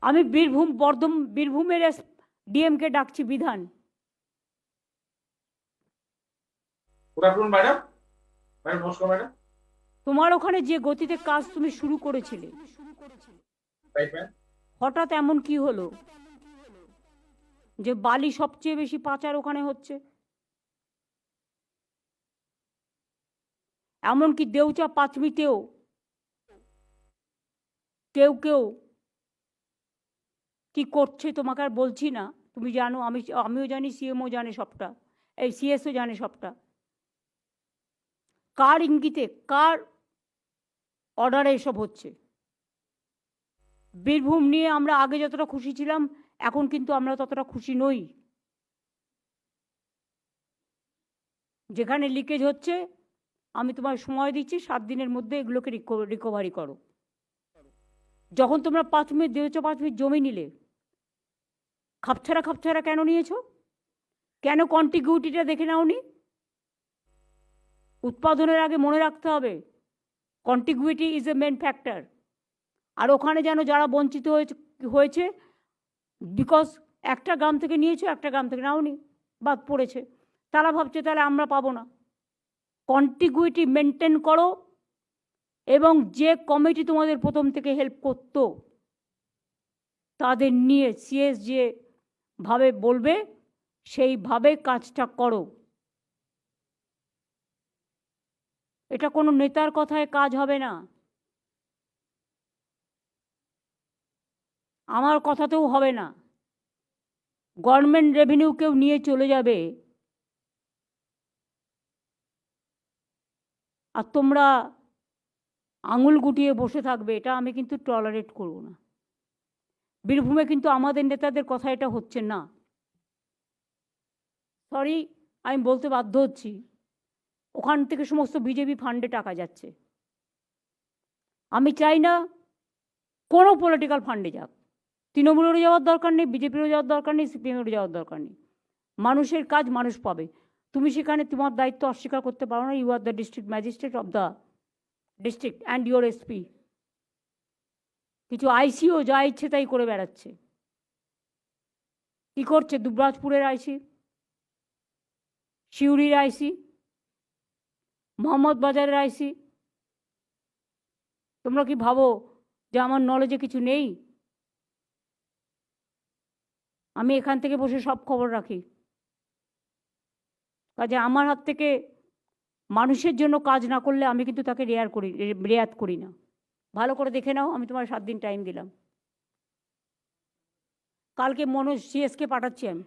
আমি বীরভূমের ডিএমকে ডাকছি বিধান। Good afternoon madam. ম্যাডাম নমস্কার ম্যাডাম। তোমার ওখানে যে গতিতে কাজ তুমি শুরু করেছিলে, রাইট ম্যাম। হঠাৎ এমন কি হলো যে বালি সবচেয়ে বেশি পাচার ওখানে হচ্ছে? এমনকি দেউচা পাঁচমিতেও কেউ কেউ কি করছে তোমাকে আর বলছি না, তুমি জানো, আমিও জানি, সিএমও জানে সবটা, এই সিএসও জানে সবটা। কার ইঙ্গিতে, কার অর্ডারে এসব হচ্ছে? বীরভূম নিয়ে আমরা আগে যতটা খুশি ছিলাম, এখন কিন্তু আমরা ততটা খুশি নই। যেখানে লিকেজ হচ্ছে, আমি তোমার সময় দিচ্ছি 7 দিনের মধ্যে এগুলোকে রিকভারি করো। যখন তোমরা 5 মিনিট 5 মিনিট জমি নিলে, খাপছাড়া কেন নিয়েছো? কেন কন্টিগুইটিটা দেখে নাওনি? উৎপাদনের আগে মনে রাখতে হবে contiguity is a main factor. আর ওখানে যেন যারা বঞ্চিত হয়েছে বিকজ একটা গ্রাম থেকে নিয়েছো, একটা গ্রাম থেকে নাওনি, বাদ পড়েছে, তারা ভাবছে তাহলে আমরা পাবো না। কন্টিগুইটি মেনটেন করো, এবং যে কমিটি তোমাদের প্রথম থেকে হেল্প করতো তাদের নিয়ে সিএস যে ভাবে বলবে সেইভাবে কাজটা করো। এটা কোনো নেতার কথায় কাজ হবে না, আমার কথাতেও হবে না। গভর্নমেন্ট রেভিনিউ কেউ নিয়ে চলে যাবে, আর তোমরা আঙুল গুটিয়ে বসে থাকবে, এটা আমি কিন্তু টলারেট করব না। বীরভূমে কিন্তু আমাদের নেতাদের কথা এটা হচ্ছে না। সরি, আমি বলতে বাধ্য হচ্ছি, ওখান থেকে সমস্ত বিজেপি ফান্ডে টাকা যাচ্ছে। আমি চাই না কোনো পলিটিক্যাল ফান্ডে যাক, তৃণমূলেরও যাওয়ার দরকার নেই, বিজেপিরও যাওয়ার দরকার নেই, সিপিএমেরও যাওয়ার দরকার নেই। মানুষের কাজ মানুষ পাবে। তুমি সেখানে তোমার দায়িত্ব অস্বীকার করতে পারো না। You are the district magistrate of the district and your SP. কিছু আইসিও যা ইচ্ছে তাই করে বেড়াচ্ছে। কী করছে দুবরাজপুরের আইসি, সিউড়ির আইসি, মোহাম্মদ বাজারের আইসি? তোমরা কি ভাবো যে আমার নলেজে কিছু নেই? আমি এখান থেকে বসে সব খবর রাখি। কাজে আমার হাত থেকে মানুষের জন্য কাজ না করলে আমি কিন্তু তাকে রেয়াত করি না। ভালো করে দেখে নাও, আমি তোমার 7 দিন টাইম দিলাম। কালকে মনোজ সিএসকে পাঠাচ্ছি আমি।